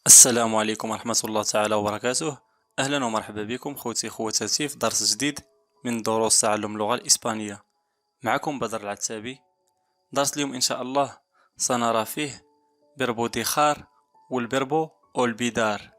السلام عليكم ورحمة الله تعالى وبركاته. أهلا ومرحبا بكم خوتي خواتاتي في درس جديد من دروس تعلم اللغة الإسبانية. معكم بدر العتابي. درس اليوم إن شاء الله سنرى فيه بربو ديخار والبربو أولبيدار.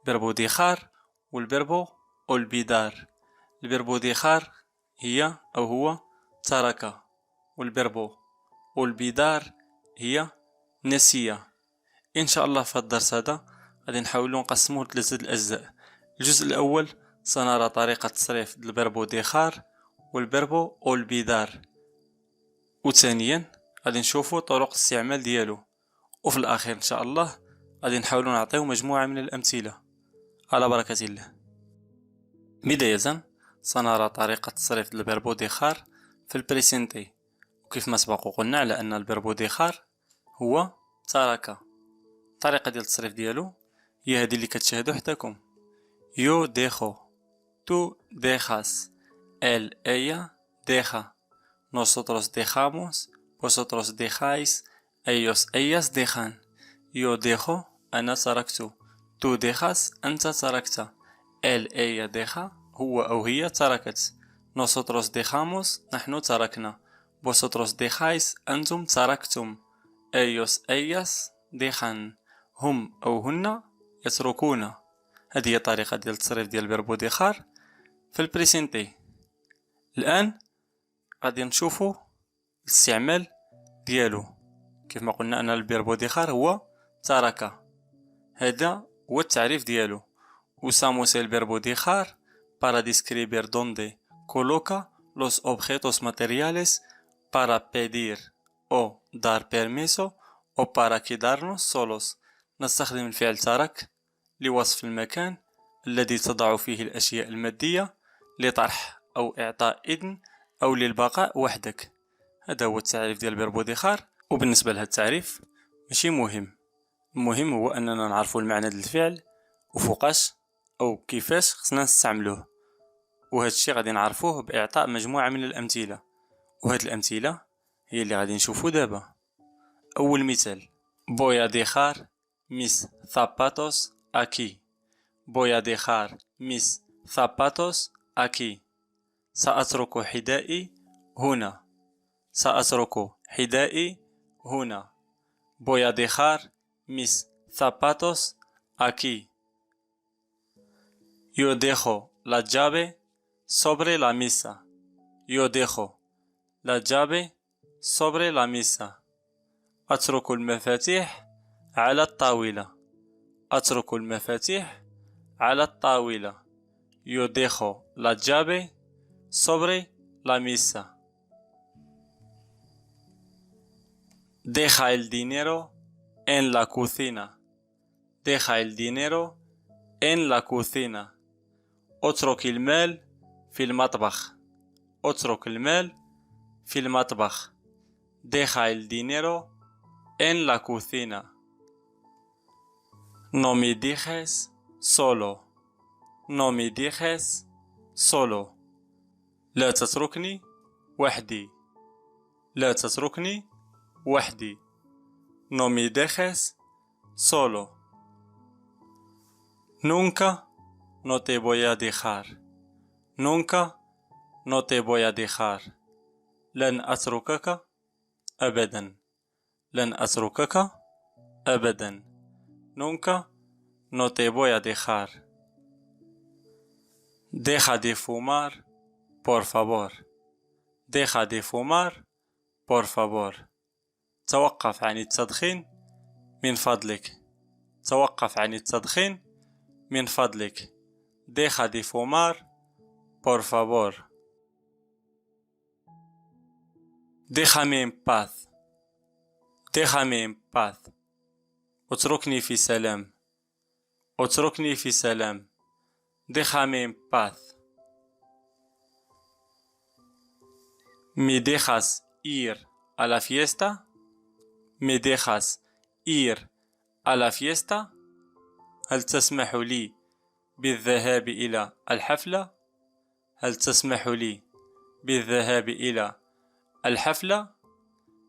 بربو ديخار والبربو أولبيدار. البربو ديخار هي أو هو ترك، والبربو أولبيدار هي نسي. ان شاء الله في الدرس هذا غادي نحاولوا نقسموه لثلاثه الاجزاء. الجزء الاول سنرى طريقه تصريف الفيربو ديخار والفيربو اولبيدار، وثانيا غادي نشوفوا طرق الاستعمال ديالو، وفي الاخير ان شاء الله غادي نحاولوا نعطيو مجموعه من الامثله. على بركه الله. بدايه سنرى طريقه تصريف الفيربو ديخار في البريسنتي، وكيف ما سبق وقلنا على ان الفيربو ديخار هو ترك. الطريقة ديال التصريف ديالو هي هذه اللي كتشاهدوا حداكم: يو ديخو، تو ديخاس، él ella deja، nosotros dejamos، vosotros dejáis، ellos ellas dejan. yo dejo أنا تركت، تو dejas أنت تركت، él ella deja هو أو هي تركت، nosotros dejamos نحن تركنا، vosotros dejáis أنتم تركتم، ellos ellas dejan هم أو هن يتركون. هذه هي طريقة ديال التصريف ديال الفيربو ديخار في البريسنتي. الآن غادي نشوفو الاستعمال ديالو. كيف ما قلنا أن الفيربو ديخار هو ترك، هذا هو التعريف ديالو. usamos el verbo dejar para describir dónde coloca los objetos materiales para pedir o dar permiso o para quedarnos solos. نستخدم الفعل ترك لوصف المكان الذي تضع فيه الأشياء المادية لطرح أو إعطاء إذن أو للبقاء وحدك. هذا هو التعريف ديال الفيربو ديخار. وبالنسبة لهذا التعريف ماشي مهم، المهم هو أننا نعرفوا المعنى ديال الفعل وفوقاش أو كيفاش خصنا نستعملوه، وهذا الشيء غادي نعرفوه بإعطاء مجموعة من الأمثلة، وهاد الأمثلة هي اللي غادي نشوفو دابا. أول مثال: voy a dejar mis zapatos aquí. voy a dejar mis zapatos aquí. سأترك حذائي هنا. سأترك حذائي هنا. voy a dejar mis zapatos aquí. yo dejo la llave sobre la mesa. yo dejo la llave sobre la mesa. أترك المفاتيح على الطاولة. أترك المفاتيح على الطاولة. yo dejo la llave sobre la mesa. deja el dinero en la cocina. deja el dinero en la cocina. اترك المال في المطبخ. اترك المال في المطبخ. deja el dinero en la cocina. no me dejes solo. no me dejes solo. لا تتركني وحدي. لا تتركني وحدي. no me dejes solo. nunca no te voy a dejar. nunca no te voy a dejar. لن أتركك أبدا. لن أتركك أبدا. nunca no te voy a dejar. deja de fumar por favor. deja de fumar por favor. توقف عن التدخين من فضلك. توقف عن التدخين من فضلك. deja de fumar por favor. déjame en paz. déjame en paz. اتركني في سلام. اتركني في سلام. déjame en paz. me dejas ir a la fiesta. me dejas ir a la fiesta. هل تسمح لي بالذهاب إلى الحفلة؟ هل تسمح لي بالذهاب إلى الحفلة؟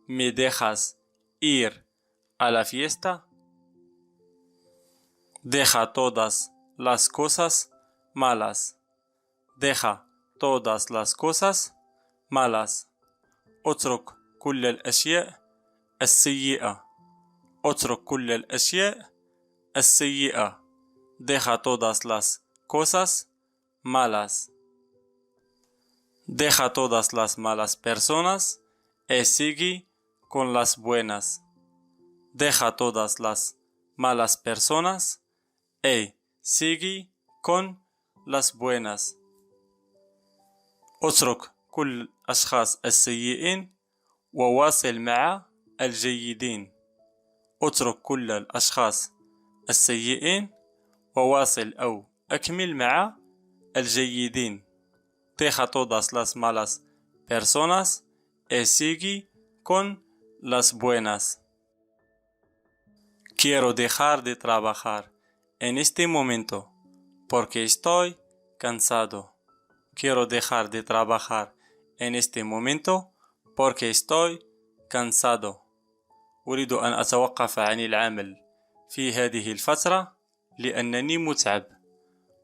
me dejas ir a la fiesta. Deja todas las cosas malas. Deja todas las cosas malas. اترك كل الأشياء السيئة. اترك كل الأشياء السيئة. Deja todas las cosas malas. Deja todas las malas personas y sigue con las buenas. Deja todas las malas personas y sigue con las buenas. اترك كل الأشخاص السيئين وواصل مع الجيدين. اترك كل الأشخاص السيئين وواصل أو أكمل مع الجيدين. Deja todas las malas personas y sigue con las buenas. Quiero dejar de trabajar en este momento porque estoy cansado. Quiero dejar de trabajar en este momento porque estoy cansado. أريد أن أتوقف عن العمل في هذه الفترة لأنني متعب.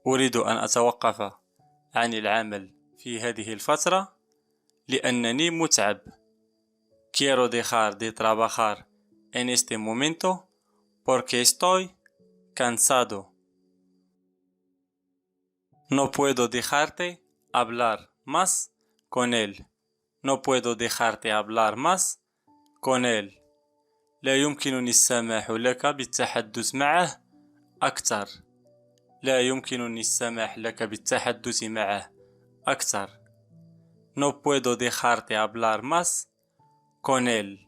أريد أن أتوقف عن العمل في هذه الفترة لأنني متعب. Quiero dejar de trabajar en este momento porque estoy cansado. No puedo dejarte hablar más con él. No puedo dejarte hablar más con él. لا يمكنني السماح لك بالتحدث معه أكثر. لا يمكنني السماح لك بالتحدث معه أكثر. No puedo dejarte hablar más con él.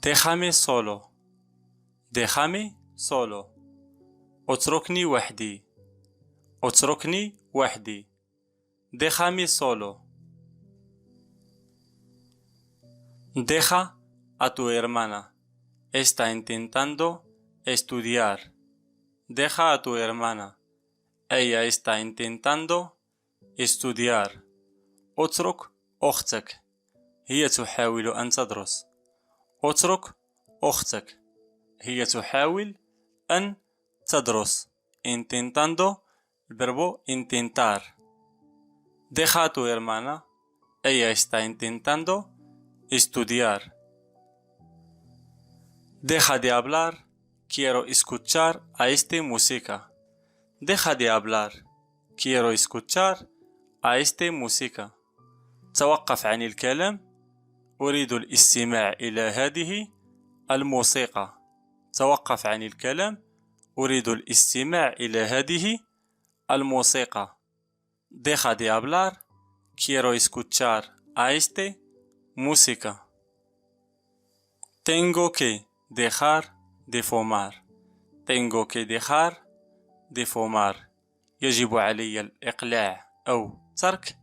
Déjame solo. Déjame solo. اتركني وحدي. اتركني وحدي. Déjame solo. Deja a tu hermana. Está intentando estudiar. Deja a tu hermana. Ella está intentando estudiar. اترك أختك. هي تحاول أن تدرس. اترك أختك. هي تحاول أن تدرس. Intentando, el verbo intentar. Deja a tu hermana. Ella está intentando estudiar. Deja de hablar. Quiero escuchar a esta música. Deja de hablar. Quiero escuchar a esta música. توقف عن الكلام. أريد الاستماع إلى هذه الموسيقى. توقف عن الكلام. أريد الاستماع إلى هذه الموسيقى. Deja de hablar. Quiero escuchar a esta música. Tengo que dejar de fumar. Tengo que dejar de fumar. يجب علي الإقلاع أو ترك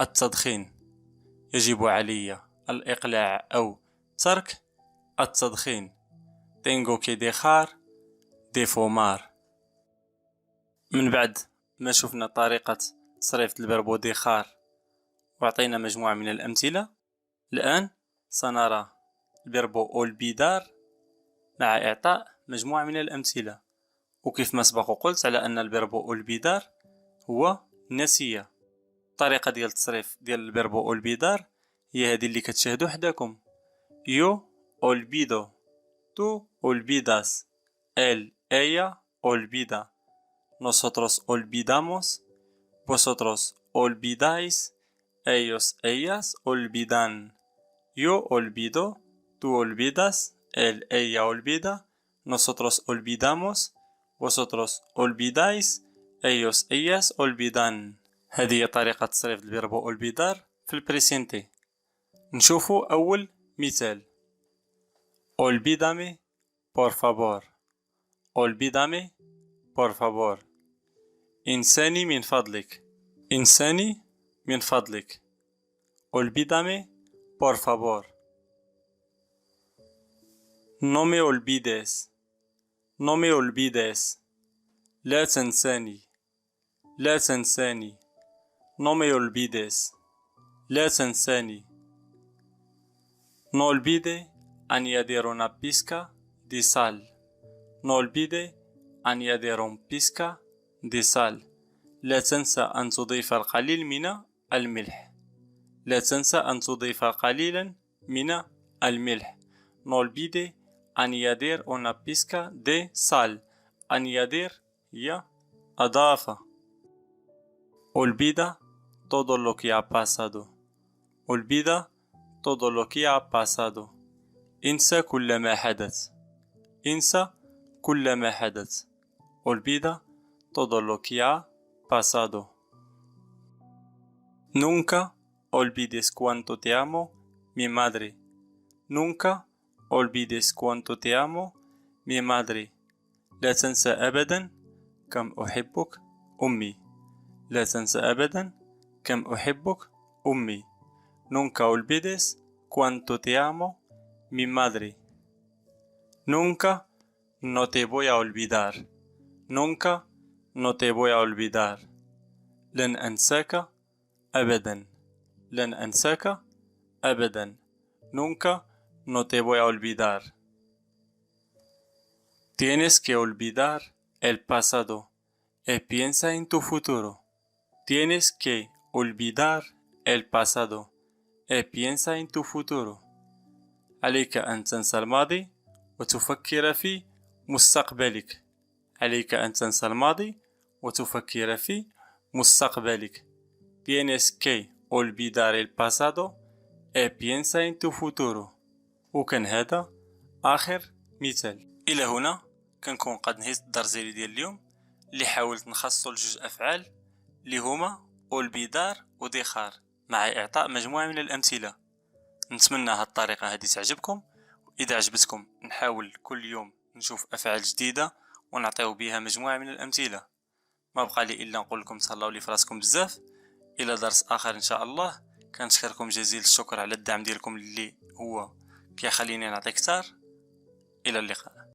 التدخين. يجب علي الإقلاع أو ترك التدخين. Tengo que dejar de fumar. من بعد ما شفنا طريقة تصريف الفيربو ديخار وعطينا مجموعة من الأمثلة، الآن سنرى الفيربو أولبيدار مع إعطاء مجموعة من الأمثلة. وكيف ما سبق وقلت على أن الفيربو أولبيدار هو نسية. الطريقة ديال التصريف ديال الفيربو أولبيدار هي هذه اللي كتشاهدوا حداكم. Yo olvido. Tú olvidas. Él, ella olvida. Nosotros olvidamos. Vosotros olvidáis. Ellos, ellas olvidan. Yo olvido. Tú olvidas. Él, ella olvida. Nosotros olvidamos. Vosotros olvidáis. Ellos, ellas olvidan. هذه هي طريقة تصريف الفيربو أولبيدار في البريسينتي. نشوفوا أول مثال. Olvídame, por favor. Olvídame, por favor. إنساني من فضلك. إنساني من فضلك. Olvídame, por favor. No me olvides. No me olvides. لا تنساني. لا تنساني. No me olvides. لا تنساني. No olvide añadir una pizca دي سال. No olvide añadir un pizca de sal. لا تنسى أن تضيف القليل من الملح. لا تنسى أن تضيف قليلا من الملح. No olvide añadir una pizca de sal. añadir هي أضاف. Olvida todo lo que ha pasado. Olvida todo lo que ha pasado. انسى كل ما حدث. انسى كل ما حدث. Olvida todo lo que ha pasado. Nunca olvides cuánto te amo, mi madre. Nunca olvides cuánto te amo, mi madre. لا تنسى أبدا كم أحبك أمي. لا تنسى أبدا كم أحبك أمي. Nunca olvides cuánto te amo, mi madre. Nunca no te voy a olvidar. Nunca no te voy a olvidar. لن أنساك أبدا. لن أنساك أبدا. Nunca no te voy a olvidar. Tienes que olvidar el pasado y piensa en tu futuro. Tienes que olvidar el pasado y piensa en tu futuro. عليك أن تنسى الماضي وتفكر في مستقبلك. عليك أن تنسى الماضي وتفكر في مستقبلك. Tienes que olvidar el pasado y piensa en tu futuro. وكان هذا آخر مثال. إلى هنا كنكون قد نهيت الدرس ديال اليوم اللي حاولت نخصصو لجوج أفعال اللي هما olvidar و dejar مع إعطاء مجموعة من الأمثلة. نتمنى هاد الطريقة هادي تعجبكم، وإذا عجبتكم نحاول كل يوم نشوف أفعال جديدة ونعطيو بها مجموعة من الأمثلة. ما بقى لي إلا نقول لكم تهلاو لي فراسكم بزاف. إلى درس آخر إن شاء الله. كنشكركم جزيل الشكر على الدعم ديالكم اللي هو كيخليني نعطي كتار. إلى اللقاء.